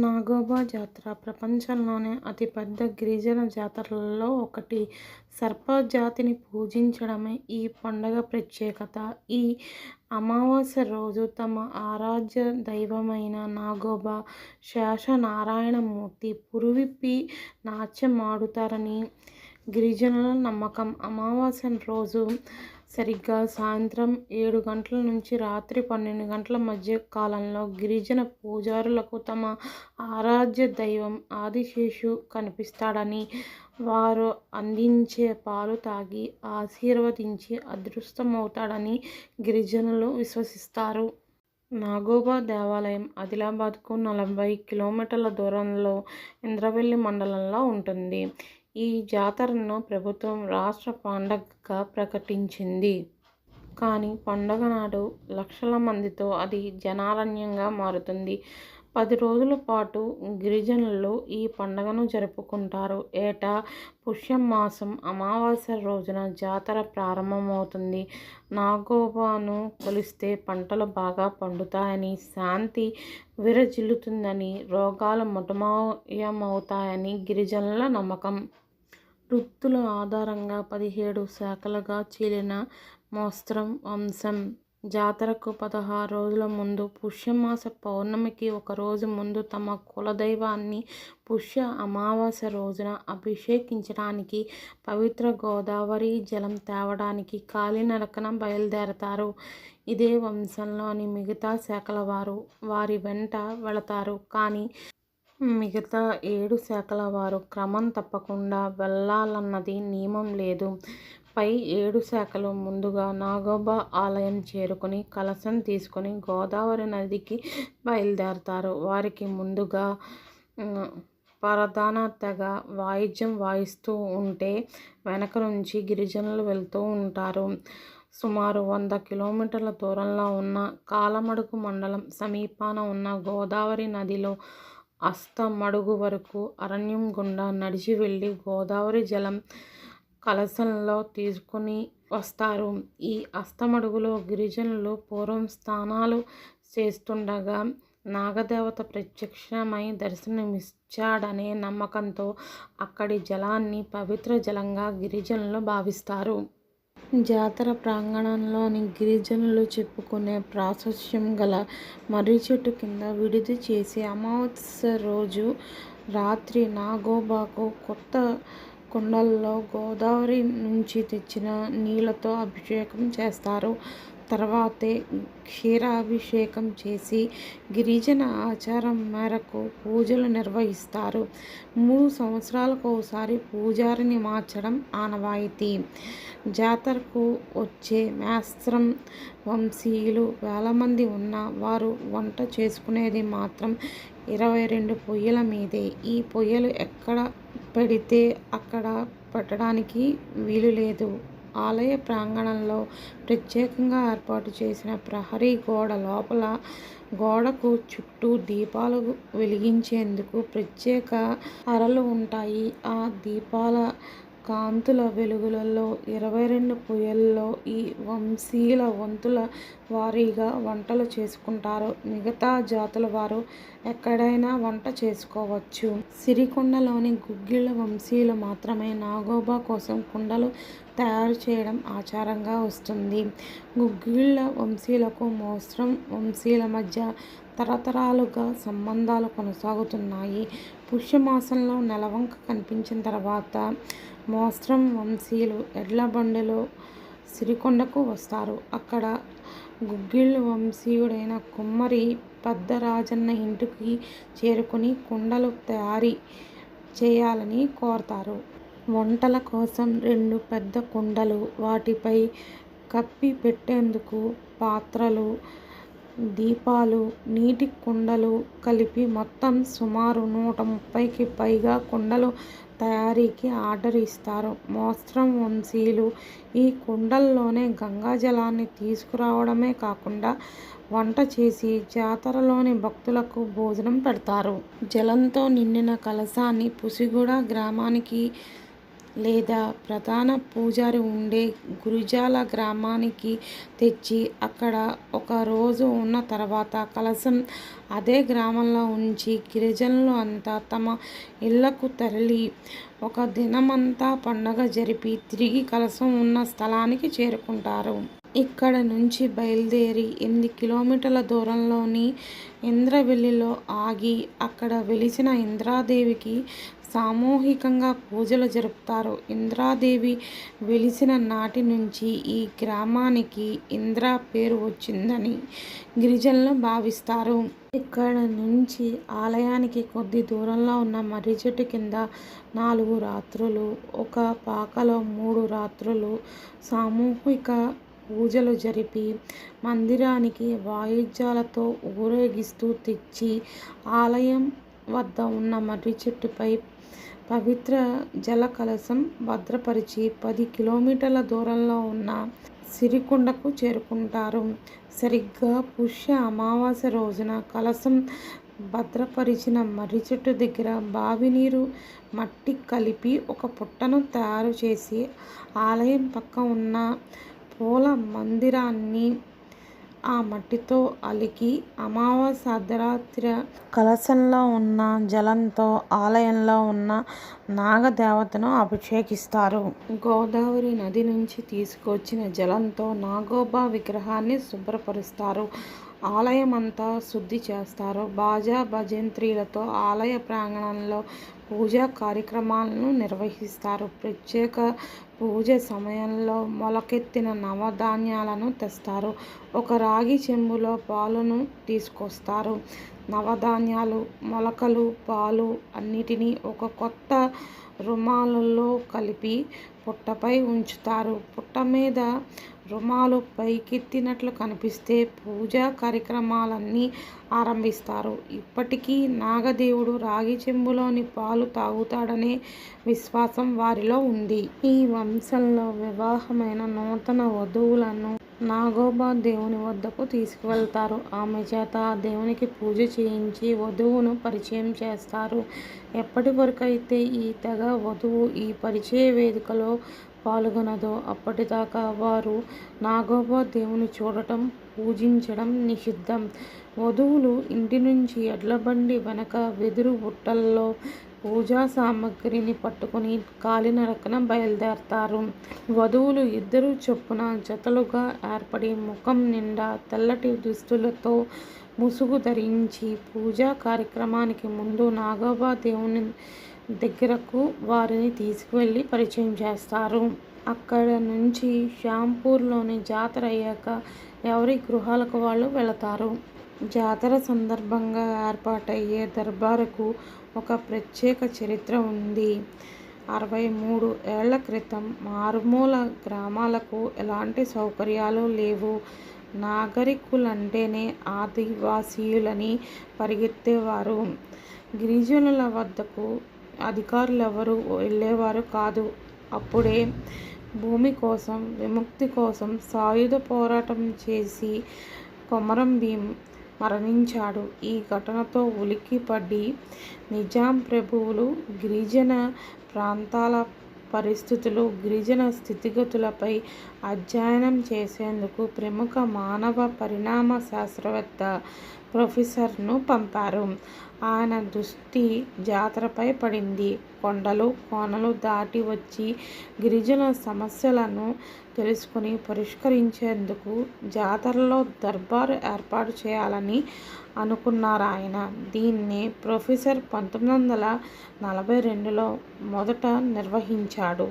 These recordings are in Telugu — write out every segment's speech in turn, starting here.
నాగోబా జాతర ప్రపంచంలోనే అతిపెద్ద గిరిజన జాతరలలో ఒకటి. సర్ప జాతిని పూజించడమే ఈ పండుగ ప్రత్యేకత. ఈ అమావాస్య రోజు తమ ఆరాధ్య దైవమైన నాగోబా శేషనారాయణమూర్తి పురివిప్పి నాట్యమాడుతారని గిరిజనుల నమ్మకం. అమావాస్య రోజు సరిగ్గా సాయంత్రం 7 గంటల నుంచి రాత్రి 12 గంటల మధ్య కాలంలో గిరిజన పూజారులకు తమ ఆరాధ్య దైవం ఆదిశేషు కనిపిస్తాడని, వారు అందించే పాలు తాగి ఆశీర్వదించి అదృష్టమవుతాడని గిరిజనులు విశ్వసిస్తారు. నాగోబా దేవాలయం ఆదిలాబాద్కు 40 కిలోమీటర్ల దూరంలో ఇంద్రవెల్లి మండలంలో ఉంటుంది. ఈ జాతరను ప్రభుత్వం రాష్ట్ర పండగగా ప్రకటించింది. కానీ పండగ నాడు లక్షల మందితో అది జనారణ్యంగా మారుతుంది. 10 రోజుల పాటు గిరిజనులు ఈ పండుగను జరుపుకుంటారు. ఏటా పుష్యమాసం అమావాస్య రోజున జాతర ప్రారంభమవుతుంది. నాగోబాను కొలిస్తే పంటలు బాగా పండుతాయని, శాంతి విరజిల్లుతుందని, రోగాలు మటుమాయమవుతాయని గిరిజనుల నమ్మకం. వృత్తుల ఆధారంగా 17 శాఖలుగా చీలిన మోస్త్రం వంశం జాతరకు 16 రోజుల ముందు, పుష్యమాస పౌర్ణమికి 1 రోజు ముందు తమ కులదైవాన్ని పుష్య అమావాస్య రోజున అభిషేకించడానికి, పవిత్ర గోదావరి జలం తేవడానికి కాలినడకన బయలుదేరతారు. ఇదే వంశంలోని మిగతా శాఖల వారు వారి వెంట వెళతారు. కానీ మిగతా 7 శాఖల వారు క్రమం తప్పకుండా వెళ్ళాలన్నది నియమం లేదు. పై 7 శాఖలు ముందుగా నాగోబా ఆలయం చేరుకుని కలశం తీసుకుని గోదావరి నదికి బయలుదేరతారు. వారికి ముందుగా పరదాన తెగ వాయిద్యం వాయిస్తూ ఉంటే వెనక నుంచి గిరిజనులు వెళ్తూ ఉంటారు. సుమారు 100 కిలోమీటర్ల దూరంలో ఉన్న కాలమడుగు మండలం సమీపాన ఉన్న గోదావరి నదిలో అస్తమడుగు వరకు అరణ్యం గుండా నడిచి వెళ్ళి గోదావరి జలం కలశంలో తీసుకుని వస్తారు. ఈ అస్తమడుగులో గిరిజనులు పూర్వం స్నానాలు చేస్తుండగా నాగదేవత ప్రత్యక్షమై దర్శనమిచ్చాడనే నమ్మకంతో అక్కడి జలాన్ని పవిత్ర జలంగా గిరిజనులు భావిస్తారు. జాతర ప్రాంగణంలోని గిరిజనులు చెప్పుకునే ప్రాశస్త్యం గల మర్రి చెట్టు కింద విడిది చేసి అమావాస్య రోజు రాత్రి నాగోబాకు కొత్త కుండల్లో గోదావరి నుంచి తెచ్చిన నీళ్లతో అభిషేకం చేస్తారు. తర్వాతే క్షీరాభిషేకం చేసి గిరిజన ఆచారం మేరకు పూజలు నిర్వహిస్తారు. 3 సంవత్సరాలకు ఒకసారి పూజారిని మార్చడం ఆనవాయితీ. జాతరకు వచ్చే మేస్త్రం వంశీయులు వేలమంది ఉన్నా వారు వంట చేసుకునేది మాత్రం 22 పొయ్యిల మీదే. ఈ పొయ్యిలు ఎక్కడ పెడితే అక్కడ పెట్టడానికి వీలులేదు. ఆలయ ప్రాంగణంలో ప్రత్యేకంగా ఏర్పాటు చేసిన ప్రహరీ గోడ లోపల గోడకు చుట్టూ దీపాలు వెలిగించేందుకు ప్రత్యేక అరలు ఉంటాయి. ఆ దీపాల కాంతుల వెలుగులలో 22 పొయ్యిల్లో ఈ వంశీయుల వంతుల వారీగా వంటలు చేసుకుంటారు. మిగతా జాతుల వారు ఎక్కడైనా వంట చేసుకోవచ్చు. సిరికొండలోని గుగ్గిళ్ళ వంశీయులు మాత్రమే నాగోబా కోసం కుండలు తయారు చేయడం ఆచారంగా వస్తుంది. గుగ్గిళ్ళ వంశీయులకు మోస్త్రం వంశీయుల మధ్య తరతరాలుగా సంబంధాలు కొనసాగుతున్నాయి. పుష్యమాసంలో నెలవంక కనిపించిన తర్వాత మోస్త్రం వంశీయులు ఎడ్ల బండిలో సిరికొండకు వస్తారు. అక్కడ గుగ్గిళ్ళ వంశీయుడైన కుమ్మరి పెద్దరాజన్న ఇంటికి చేరుకుని కుండలు తయారీ చేయాలని కోరతారు. వంటల కోసం 2 పెద్ద కుండలు, వాటిపై కప్పి పెట్టేందుకు పాత్రలు, దీపాలు, నీటి కుండలు కలిపి మొత్తం సుమారు 130కి పైగా కుండలు తయారీకి ఆర్డర్ ఇస్తారు. మోస్త్రం వంశీయులు ఈ కుండల్లోనే గంగాజలాన్ని తీసుకురావడమే కాకుండా వంట చేసి జాతరలోని భక్తులకు భోజనం పెడతారు. జలంతో నిండిన కలశాన్ని పుసిగూడ గ్రామానికి లేదా ప్రధాన పూజారి ఉండే గురిజాల గ్రామానికి తెచ్చి అక్కడ ఒక రోజు ఉన్న తర్వాత కలశం అదే గ్రామంలో ఉంచి గిరిజనులు అంతా తమ ఇళ్లకు తరలి ఒక దినమంతా పండగ జరిపి తిరిగి కలశం ఉన్న స్థలానికి చేరుకుంటారు. ఇక్కడ నుంచి బయలుదేరి 8 కిలోమీటర్ల దూరంలోని ఇంద్రవెల్లిలో ఆగి అక్కడ వెలిసిన ఇంద్రాదేవికి సామూహికంగా పూజలు జరుపుతారు. ఇంద్రాదేవి వెలిసిన నాటి నుంచి ఈ గ్రామానికి ఇంద్ర పేరు వచ్చిందని గిరిజనులు భావిస్తారు. ఇక్కడ నుంచి ఆలయానికి కొద్ది దూరంలో ఉన్న మర్రి చెట్టు కింద 4 రాత్రులు, ఒక పాకలో 3 రాత్రులు సామూహిక పూజలు జరిపి మందిరానికి వాయిద్యాలతో ఊరేగిస్తూ తెచ్చి ఆలయం వద్ద ఉన్న మర్రి చెట్టుపై పవిత్ర జల కలశం భద్రపరిచి 10 కిలోమీటర్ల దూరంలో ఉన్న సిరికొండకు చేరుకుంటారు. సరిగ్గా పుష్య అమావాస్య రోజున కలశం భద్రపరిచిన మర్రి చెట్టు దగ్గర బావి నీరు మట్టి కలిపి ఒక పుట్టను తయారు చేసి ఆలయం పక్క ఉన్న పూల మందిరాన్ని ఆ మట్టితో అలికి అమావాస్య అర్ధరాత్రి కలశంలో ఉన్న జలంతో ఆలయంలో ఉన్న నాగదేవతను అభిషేకిస్తారు. గోదావరి నది నుంచి తీసుకొచ్చిన జలంతో నాగోబా విగ్రహాన్ని శుభ్రపరుస్తారు. ఆలయమంతా శుద్ధి చేస్తారు. బాజా భజంత్రీలతో ఆలయ ప్రాంగణంలో పూజా కార్యక్రమాలను నిర్వహిస్తారు. ప్రత్యేక పూజ సమయంలో మొలకెత్తిన నవధాన్యాలను తెస్తారు. ఒక రాగి చెంబులో పాలును తీసుకొస్తారు. నవధాన్యాలు, మొలకలు, పాలు అన్నిటినీ ఒక కొత్త రుమాలులో కలిపి పుట్టపై ఉంచుతారు. పుట్ట మీద రుమాలు పైకెత్తినట్లు కనిపిస్తే పూజా కార్యక్రమాలన్నీ ఆరంభిస్తారు. ఇప్పటికీ నాగదేవుడు రాగి చెంబులోని పాలు తాగుతాడనే విశ్వాసం వారిలో ఉంది. ఈ వంశంలో వివాహమైన నూతన వధువులను నాగోబా దేవుని వద్దకు తీసుకువెళ్తారు. ఆమె చేత ఆ దేవునికి పూజ చేయించి వధువును పరిచయం చేస్తారు. ఎప్పటి వరకైతే ఈ తెగ వధువు ఈ పరిచయ వేదికలో పాల్గొనదో అప్పటిదాకా వారు నాగోబా దేవుని చూడటం, పూజించడం నిషిద్ధం. వధువులు ఇంటి నుంచి ఎడ్లబండి వెనక వెదురు బుట్టల్లో పూజా సామగ్రిని పట్టుకుని కాలినడకన బయలుదేరతారు. వధువులు 2 చొప్పున జతలుగా ఏర్పడి ముఖం నిండా తెల్లటి దుస్తులతో ముసుగు ధరించి పూజా కార్యక్రమానికి ముందు నాగోబా దేవుని దగ్గరకు వారిని తీసుకువెళ్ళి పరిచయం చేస్తారు. అక్కడ నుంచి శ్యాంపూర్లోని జాతర అయ్యాక ఎవరి గృహాలకు వాళ్ళు వెళతారు. జాతర సందర్భంగా ఏర్పాటయ్యే దర్బారుకు ఒక ప్రత్యేక చరిత్ర ఉంది. 63 ఏళ్ల క్రితం మారుమూల గ్రామాలకు ఎలాంటి సౌకర్యాలు లేవు. నాగరికులంటేనే ఆదివాసీయులని పరిగెత్తేవారు. గిరిజనుల వద్దకు అధికారులెవరూ వెళ్ళేవారు కాదు. అప్పుడే భూమి కోసం, విముక్తి కోసం సాయుధ పోరాటం చేసి కొమరం భీం మరణించాడు. ఈ ఘటనతో ఉలిక్కిపడి నిజాం ప్రభువులు గిరిజన ప్రాంతాల పరిస్థితులు, గిరిజన స్థితిగతులపై అధ్యయనం చేసేందుకు ప్రముఖ మానవ పరిణామ శాస్త్రవేత్త ప్రొఫెసర్ను పంపారు. ఆయన దృష్టి జాతరపై పడింది. కొండలు, కోనలు దాటి వచ్చి గిరిజన సమస్యలను తెలుసుకుని పరిష్కరించేందుకు జాతరలో దర్బారు ఏర్పాటు చేయాలని అనుకున్నారాయన. దీన్ని ప్రొఫెసర్ 1942లో మొదట నిర్వహించాడు.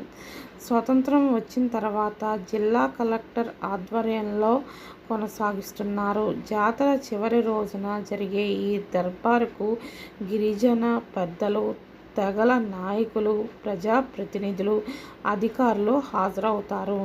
స్వతంత్రం వచ్చిన తర్వాత జిల్లా కలెక్టర్ ఆధ్వర్యంలో కొనసాగిస్తున్నారు. జాతర చివరి రోజున జరిగే ఈ దర్బారుకు గిరిజన పెద్దలు, తెగల నాయకులు, ప్రజాప్రతినిధులు, అధికారులు హాజరవుతారు.